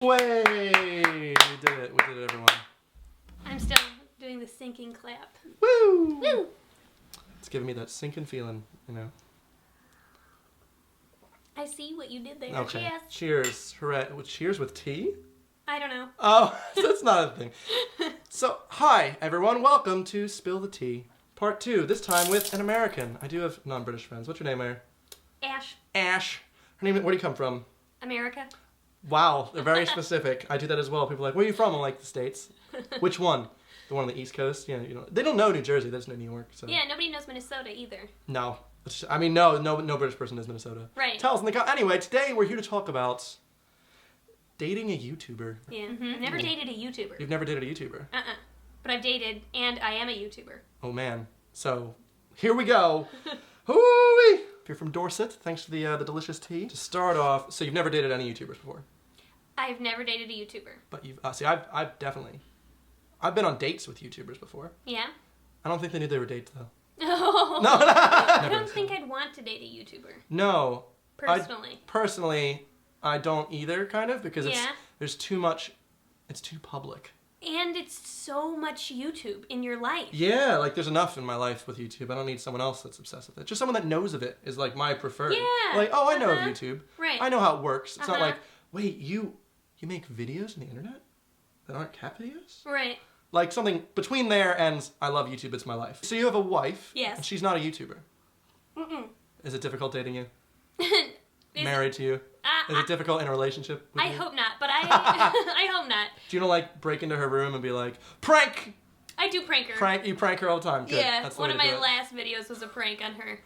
Way! We did it, everyone. I'm still doing the sinking clap. Woo! Woo! It's giving me that sinking feeling, you know. I see what you did there. Okay. Cheers. Cheers. Hooray. Cheers with tea? I don't know. Oh, that's not a thing. So, hi, everyone. Welcome to Spill the Tea, Part 2. This time with an American. I do have non-British friends. What's your name, Mary? Ash. Ash. Her name, where do you come from? America. Wow, they're very specific. I do that as well. People are like, where are you from? I'm like, the States. Which one? The one on the East Coast? Yeah, you know, they don't know New Jersey. They just know New York. So. Yeah, nobody knows Minnesota either. No. I mean, no British person knows Minnesota. Right. Tell us in the comments. Anyway, today we're here to talk about dating a YouTuber. Yeah. Mm-hmm. Never dated a YouTuber. You've never dated a YouTuber? But I've dated, and I am a YouTuber. Oh, man. So, here we go. Hoo-wee! If you're from Dorset, thanks for the delicious tea. To start off, so you've never dated any YouTubers before? I've never dated a YouTuber. But you've, see, I've definitely, I've been on dates with YouTubers before. Yeah? I don't think they knew they were dates, though. No. No. I don't think I'd want to date a YouTuber. No. Personally. I don't either, kind of, because there's too much, it's too public. And it's so much YouTube in your life. Yeah, like there's enough in my life with YouTube. I don't need someone else that's obsessed with it. Just someone that knows of it is like my preferred. Yeah. Like, oh, I know of YouTube. Right. I know how it works. It's not like, wait, you make videos on the internet that aren't cat videos? Right. Like something between there and I love YouTube, it's my life. So you have a wife. Yes. And she's not a YouTuber. Mm-mm. Is it difficult dating you? Married to you? Is it difficult in a relationship with I you? hope not, but I hope not. Do you know, like, break into her room and be like, prank! I do prank her. You prank her all the time. Good. Yeah, That's the one way of to my do it. last videos was a prank on her.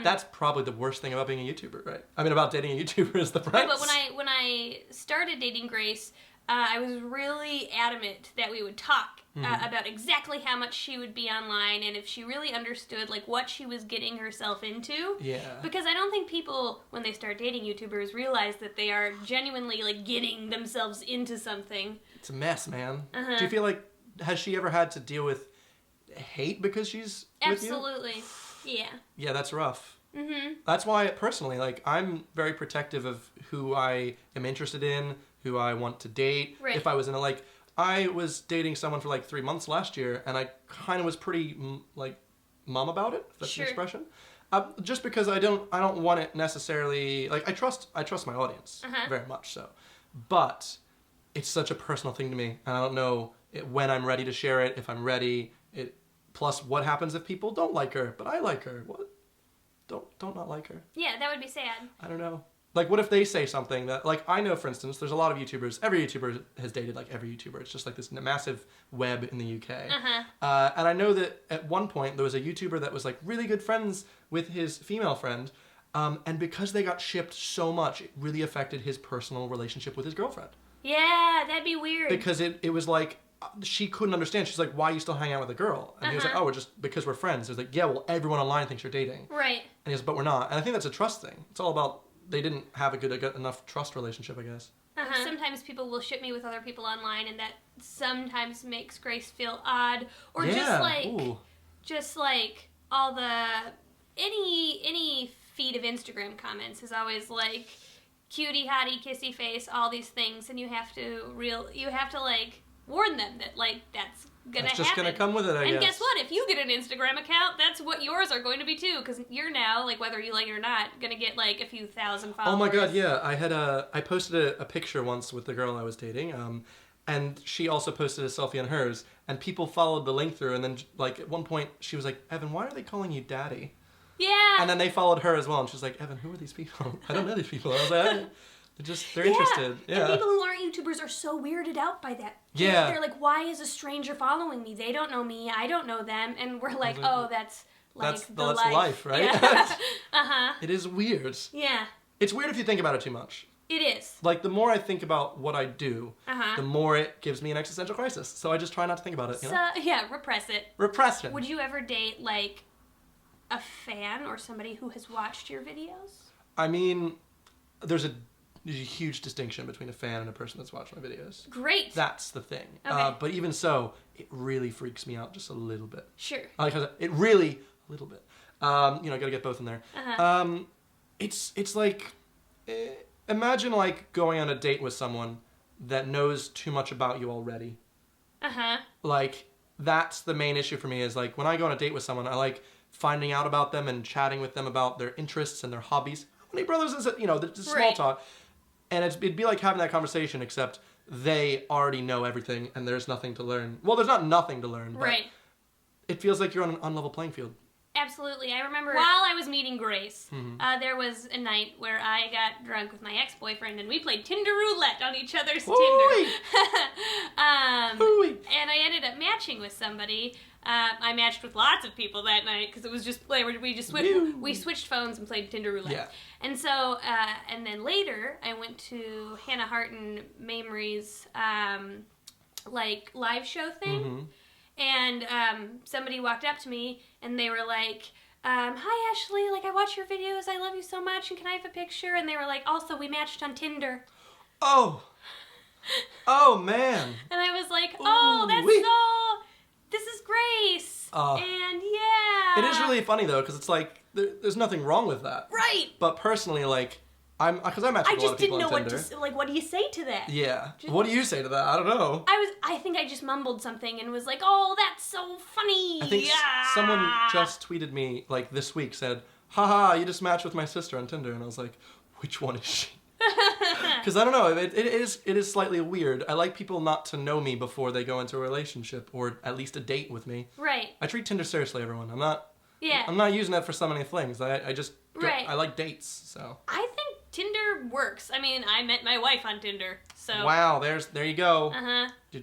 That's probably the worst thing about being a YouTuber, right? I mean, about dating a YouTuber is the pranks. But when I started dating Grace, I was really adamant that we would talk about exactly how much she would be online and if she really understood like what she was getting herself into. Yeah. Because I don't think people, when they start dating YouTubers, realize that they are genuinely like getting themselves into something. It's a mess, man. Do you feel like, has she ever had to deal with hate because she's with you? Absolutely. Yeah. Yeah, that's rough. Mm-hmm. That's why, personally, like, I'm very protective of who I am interested in, who I want to date. Right. If I was in a, like, I was dating someone for, like, 3 months last year, and I kind of was pretty, like, mum about it, if that's an expression. Just because I don't want it necessarily, like, I trust my audience, very much so. But it's such a personal thing to me, and I don't know when I'm ready to share it, if I'm ready. Plus, what happens if people don't like her, but I like her? What? Don't not like her. Yeah, that would be sad. I don't know. Like, what if they say something that, like, I know, for instance, there's a lot of YouTubers. Every YouTuber has dated, like, every YouTuber. It's just, like, this massive web in the UK. And I know that at one point, there was a YouTuber that was, like, really good friends with his female friend. And because they got shipped so much, it really affected his personal relationship with his girlfriend. Yeah, that'd be weird. Because it was, like, she couldn't understand. She's like, why are you still hanging out with a girl? And he was like, oh, we're just because we're friends. He was like, yeah, well, everyone online thinks you're dating. Right. And he was, but we're not. And I think that's a trust thing. It's all about, they didn't have a good enough trust relationship, I guess. Sometimes people will ship me with other people online, and that sometimes makes Grace feel odd. Or just like all the, any feed of Instagram comments is always like, cutie, hottie, kissy face, all these things, and you have to like, warn them that, like, that's gonna happen. It's just gonna come with it, I guess. And guess what? If you get an Instagram account, that's what yours are going to be, too. Because you're now, like, whether you like it or not, gonna get, like, a few thousand followers. Oh my god, yeah. I posted a picture once with the girl I was dating, and she also posted a selfie on hers, and people followed the link through, and then, like, at one point, she was like, Evan, why are they calling you daddy? Yeah. And then they followed her as well, and she was like, Evan, who are these people? I don't know these people. I was like, they're interested. Yeah. And people who aren't YouTubers are so weirded out by that. Yeah. They're like, why is a stranger following me? They don't know me. I don't know them. And we're like, oh, that's the life, right? Yeah. It is weird. Yeah. It's weird if you think about it too much. It is. Like, the more I think about what I do, the more it gives me an existential crisis. So I just try not to think about it, you know? Yeah, repress it. Repression. Would you ever date, like, a fan or somebody who has watched your videos? I mean, there's a huge distinction between a fan and a person that's watched my videos. Great. That's the thing. Okay. But even so, it really freaks me out just a little bit. Sure. Like, it really, a little bit. Gotta get both in there. It's like, imagine, like, going on a date with someone that knows too much about you already. Like, that's the main issue for me is, like, when I go on a date with someone, I like finding out about them and chatting with them about their interests and their hobbies. How many brothers is it? You know, the small talk. And it'd be like having that conversation, except they already know everything and there's nothing to learn. Well, there's not nothing to learn, but it feels like you're on an unlevel playing field. Absolutely. I remember while I was meeting Grace, there was a night where I got drunk with my ex-boyfriend and we played Tinder roulette on each other's Tinder. And I ended up matching with somebody. I matched with lots of people that night because it was just we switched phones and played Tinder roulette. Yeah. And so and then later I went to Hannah Hart and Mamrie's like live show thing. And somebody walked up to me and they were like, hi Ashley, like I watch your videos, I love you so much, and can I have a picture? And they were like, also we matched on Tinder. Oh man. And I was like, oh, this is Grace. And yeah. It is really funny though, because it's like, there's nothing wrong with that. Right. But personally, like, because I match with a lot of people on Tinder. I just didn't know what do you say to that? Yeah. What do you say to that? I don't know. I think I just mumbled something and was like, oh, that's so funny. I think someone just tweeted me, like, this week, said, haha, you just matched with my sister on Tinder. And I was like, which one is she? Because I don't know, it is slightly weird. I like people not to know me before they go into a relationship, or at least a date with me. Right. I treat Tinder seriously, everyone. I'm not using that for so many flings. I just, I like dates, so. I think Tinder works. I mean, I met my wife on Tinder, so. Wow, there you go.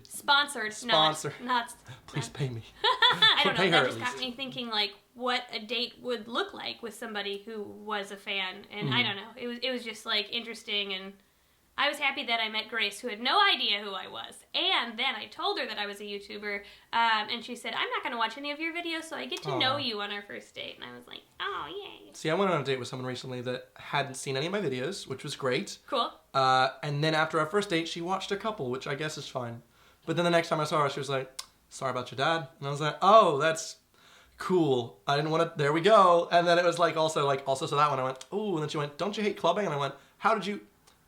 Sponsored. Not. Please pay me. I don't know. That just got me thinking, like, what a date would look like with somebody who was a fan, and I don't know. It was just like interesting, and I was happy that I met Grace, who had no idea who I was. And then I told her that I was a YouTuber, and she said, I'm not going to watch any of your videos, so I get to know you on our first date. And I was like, oh, yay. See, I went on a date with someone recently that hadn't seen any of my videos, which was great. Cool. And then after our first date, she watched a couple, which I guess is fine. But then the next time I saw her, she was like, sorry about your dad. And I was like, oh, that's cool. I didn't want to, there we go. And then it was like, also so that one, I went, ooh, and then she went, don't you hate clubbing? And I went, how did you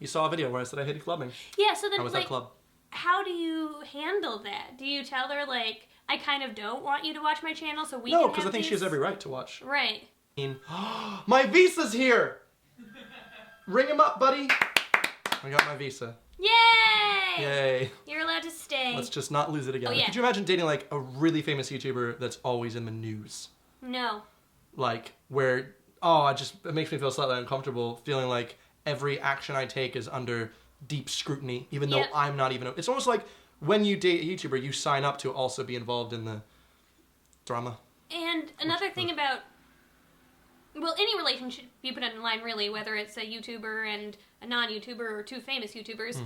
saw a video where I said I hated clubbing. Yeah, so then, I was at a club. How do you handle that? Do you tell her, like, I kind of don't want you to watch my channel, so we can No, because I think she has every right to watch. Right. My visa's here! Ring him up, buddy. I got my visa. Yay! Yay. You're allowed to stay. Let's just not lose it again. Oh, yeah. Could you imagine dating, like, a really famous YouTuber that's always in the news? No. Like, where, it makes me feel slightly uncomfortable, feeling like every action I take is under deep scrutiny, even though I'm not even. It's almost like when you date a YouTuber, you sign up to also be involved in the drama. And another thing about, well, any relationship you put online, really, whether it's a YouTuber and a non-YouTuber or two famous YouTubers,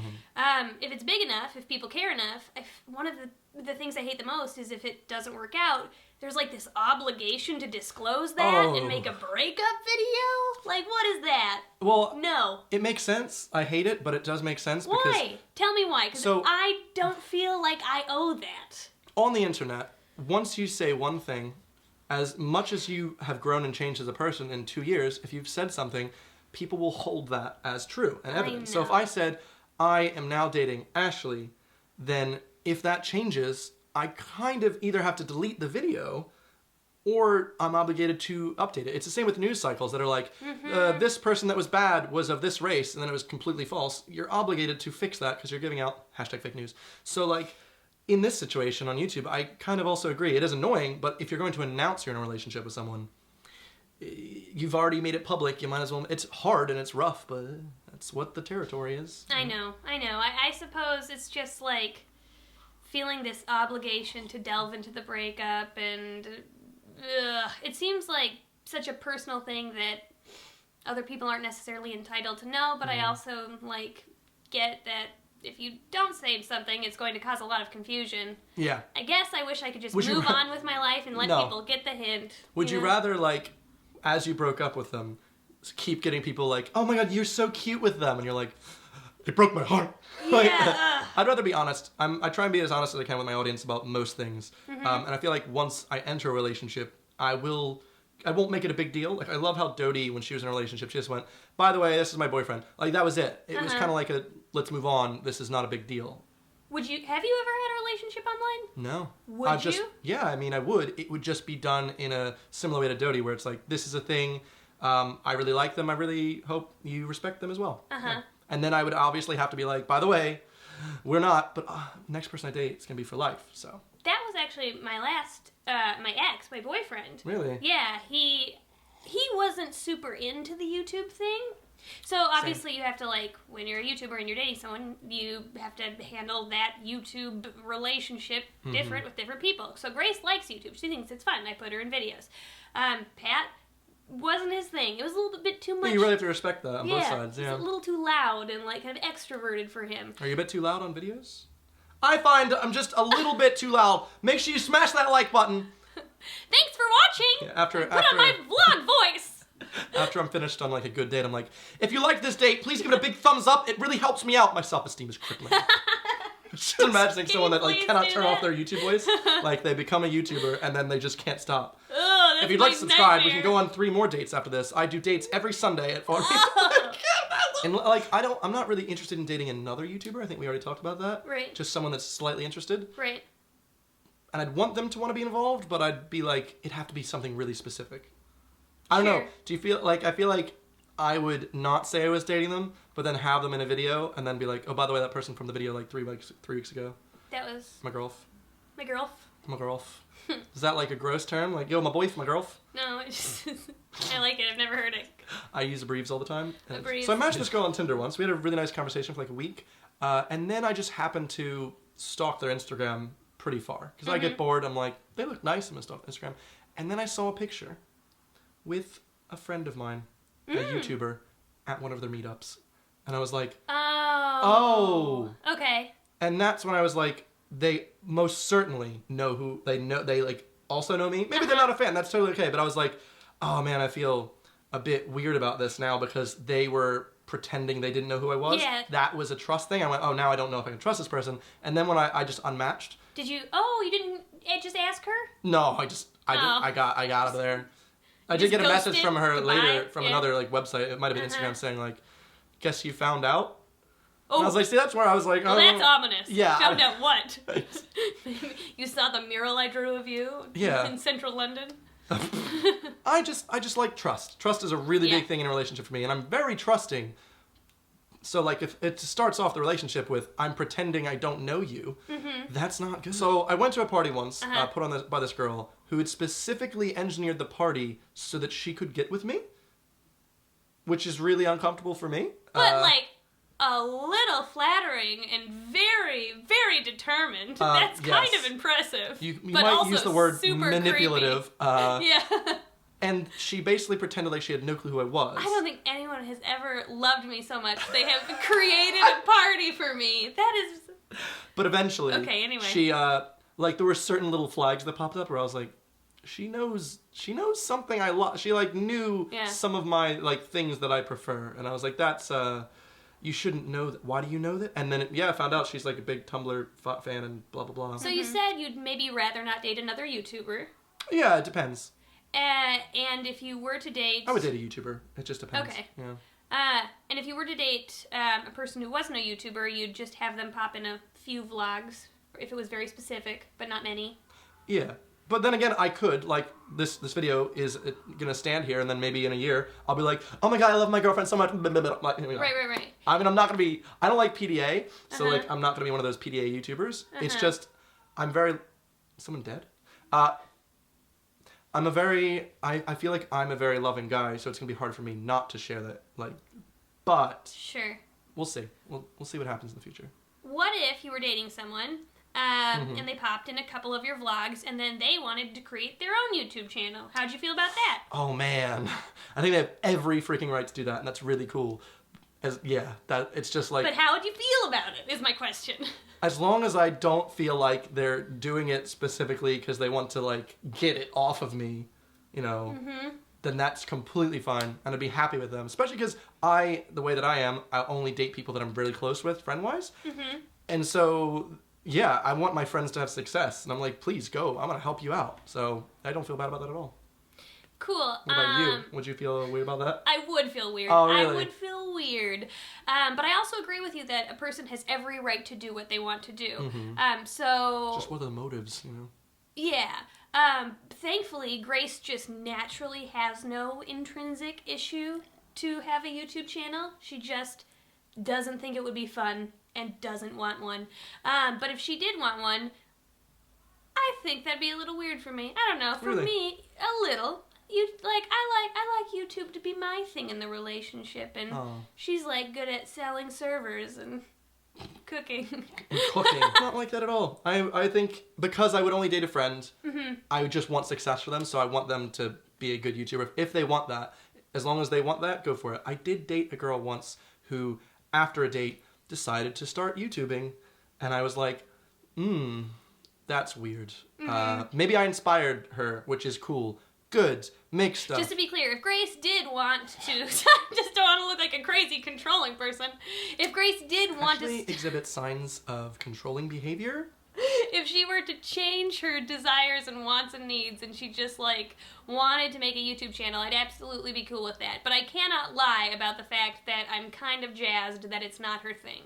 if it's big enough, if people care enough, one of the things I hate the most is if it doesn't work out, there's like this obligation to disclose that and make a breakup video? Like, what is that? Well, no. It makes sense. I hate it, but it does make sense. Why? Because, tell me why. Because I don't feel like I owe that. On the internet, once you say one thing, as much as you have grown and changed as a person in 2 years, if you've said something, people will hold that as true and evidence. So if I said, I am now dating Ashley, then if that changes, I kind of either have to delete the video or I'm obligated to update it. It's the same with news cycles that are like, this person that was bad was of this race and then it was completely false. You're obligated to fix that because you're giving out #fake news. So like, in this situation on YouTube, I kind of also agree. It is annoying, but if you're going to announce you're in a relationship with someone, you've already made it public. You might as well. It's hard and it's rough, but that's what the territory is. I know. I suppose it's just like feeling this obligation to delve into the breakup, and it seems like such a personal thing that other people aren't necessarily entitled to know, but I also like get that if you don't say something, it's going to cause a lot of confusion. Yeah. I guess I wish I could just move on with my life and let people get the hint. Would you rather, like, as you broke up with them, keep getting people like, oh my god, you're so cute with them, and you're like, it broke my heart. Yeah. Like, I'd rather be honest. I try and be as honest as I can with my audience about most things. And I feel like once I enter a relationship, I will won't make it a big deal. Like, I love how Dodie, when she was in a relationship, she just went, by the way, this is my boyfriend. Like, that was it. It was kind of like let's move on. This is not a big deal. Have you ever had a relationship online? No. Would you? Yeah, I mean, I would. It would just be done in a similar way to Dodie, where it's like, this is a thing. I really like them. I really hope you respect them as well. Yeah. And then I would obviously have to be like, by the way, we're not, but next person I date, it's going to be for life, so. That was actually my last, my ex, my boyfriend. Really? Yeah, he wasn't super into the YouTube thing. So obviously you have to, like, when you're a YouTuber and you're dating someone, you have to handle that YouTube relationship different with different people. So Grace likes YouTube. She thinks it's fun. I put her in videos. Pat wasn't his thing. It was a little bit too much. You really have to respect that on both sides. Yeah, it's a little too loud and, like, kind of extroverted for him. Are you a bit too loud on videos? I find I'm just a little bit too loud. Make sure you smash that like button. Thanks for watching. Yeah, after on my vlog voice. After I'm finished on like a good date, I'm like, if you like this date, please give it a big thumbs up. It really helps me out. My self-esteem is crippling. Just imagining someone that like cannot turn off their YouTube voice. Like they become a YouTuber and then they just can't stop. Oh, that's if you'd like to subscribe, nightmare. we can go on 3 more dates after this. I do dates every Sunday at 4 p.m. And like I'm not really interested in dating another YouTuber. I think we already talked about that. Right. Just someone that's slightly interested. Right. And I'd want them to want to be involved, but I'd be like, it'd have to be something really specific. I don't know. Do you feel like, I feel like I would not say I was dating them, but then have them in a video and then be like, oh, by the way, that person from the video like 3 weeks ago. That was my girlf. My girlf. My girlf. Is that like a gross term? Like, yo, my boyf, my girlf? No, it's just, I like it. I've never heard it. I use abbreves all the time. Abbreves. So I matched this girl on Tinder once. We had a really nice conversation for like a week. And then I just happened to stalk their Instagram pretty far. Because I get bored. I'm like, they look nice. I'm going to stalk Instagram. And then I saw a picture with a friend of mine, a YouTuber, at one of their meetups. And I was like, oh. Okay. And that's when I was like, they most certainly know who, they like also know me. Maybe they're not a fan, that's totally okay. But I was like, oh man, I feel a bit weird about this now because they were pretending they didn't know who I was. Yeah. That was a trust thing. I went, oh, now I don't know if I can trust this person. And then when I just unmatched. Did you, you didn't just ask her? No, I got out of there. I did get a message from her later from another like website. It might have been Instagram saying like, guess you found out. Oh. And I was like, see, that's where I was like, oh. Well, that's ominous. Yeah. Found out what? You saw the mural I drew of you in central London? I just like trust. Trust is a really big thing in a relationship for me, and I'm very trusting. So like if it starts off the relationship with I'm pretending I don't know you, that's not good. So I went to a party once, put on by this girl who had specifically engineered the party so that she could get with me, which is really uncomfortable for me. But like a little flattering and very, very determined. That's kind of impressive. You but might also use the word super manipulative. Yeah. And she basically pretended like she had no clue who I was. I don't think anyone has ever loved me so much. They have created a party for me. That is... But eventually, anyway. She, like, there were certain little flags that popped up where I was like, she knows something I love. She, like, knew some of my, like, things that I prefer. And I was like, that's, you shouldn't know that. Why do you know that? And then, I found out she's, like, a big Tumblr fan and blah, blah, blah. So you said you'd maybe rather not date another YouTuber. Yeah, it depends. And if you were to date... I would date a YouTuber. It just depends. Okay. Yeah. And if you were to date a person who wasn't a YouTuber, you'd just have them pop in a few vlogs, if it was very specific, but not many. Yeah. But then again, I could, like, this video is gonna stand here, and then maybe in a year, I'll be like, oh my god, I love my girlfriend so much. Right. I mean, I'm not gonna be... I don't like PDA, so, like, I'm not gonna be one of those PDA YouTubers. It's just, I'm very... Is someone dead? I feel like I'm a very loving guy, so it's going to be hard for me not to share that, like, but... Sure. We'll see. We'll see what happens in the future. What if you were dating someone, and they popped in a couple of your vlogs, and then they wanted to create their own YouTube channel? How'd you feel about that? Oh, man. I think they have every freaking right to do that, and that's really cool. It's just like... But how would you feel about it, is my question. As long as I don't feel like they're doing it specifically because they want to, like, get it off of me, then that's completely fine, and I'd be happy with them. Especially because the way that I am, I only date people that I'm really close with, friend-wise. And so, I want my friends to have success. And I'm like, please, go. I'm going to help you out. So I don't feel bad about that at all. Cool. What about you? Would you feel weird about that? I would feel weird. Oh, really? I would feel weird. But I also agree with you that a person has every right to do what they want to do. So... Just what are the motives, you know? Yeah. Thankfully, Grace just naturally has no intrinsic issue to have a YouTube channel. She just doesn't think it would be fun and doesn't want one. But if she did want one, I think that'd be a little weird for me. I don't know. For me, a little. I like YouTube to be my thing in the relationship, and she's like good at selling servers and cooking. Not like that at all. I think because I would only date a friend, I would just want success for them, so I want them to be a good YouTuber. If they want that, as long as they want that, go for it. I did date a girl once who, after a date, decided to start YouTubing, and I was like, that's weird. Maybe I inspired her, which is cool. Good. Make stuff. Just to be clear, if Grace did want to... just don't want to look like a crazy controlling person. If Grace did want to... exhibit signs of controlling behavior. If she were to change her desires and wants and needs and she just, like, wanted to make a YouTube channel, I'd absolutely be cool with that. But I cannot lie about the fact that I'm kind of jazzed that it's not her thing.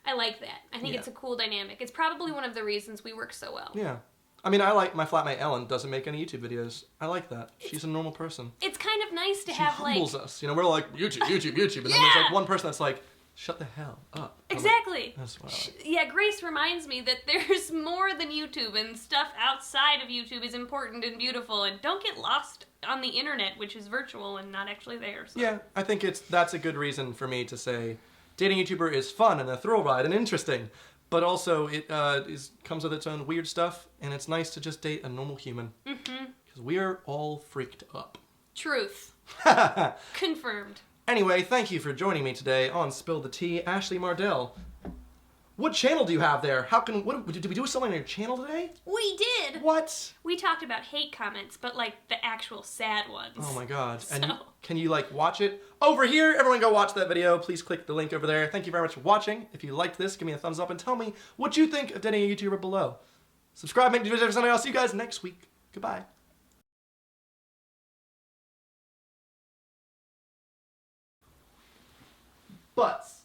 I like that. I think it's a cool dynamic. It's probably one of the reasons we work so well. Yeah. I mean, I like my flatmate Ellen doesn't make any YouTube videos. I like that. She's a normal person. It's kind of nice to have, like... She humbles us. You know, we're like, YouTube. And then there's, like, one person that's like, shut the hell up. Exactly. That's what I like. Yeah, Grace reminds me that there's more than YouTube, and stuff outside of YouTube is important and beautiful, and don't get lost on the internet, which is virtual and not actually there. So. Yeah, I think that's a good reason for me to say dating a YouTuber is fun and a thrill ride and interesting. But also, it comes with its own weird stuff, and it's nice to just date a normal human. Because we are all freaked up. Truth. Confirmed. Anyway, thank you for joining me today on Spill the Tea, Ashley Mardell. What channel do you have there? Did we do something on your channel today? We did. What? We talked about hate comments, but like the actual sad ones. Oh my god. So. And can you like watch it over here? Everyone go watch that video. Please click the link over there. Thank you very much for watching. If you liked this, give me a thumbs up and tell me what you think of dating a YouTuber below. Subscribe, make videos for something else. See you guys next week. Goodbye. Butts.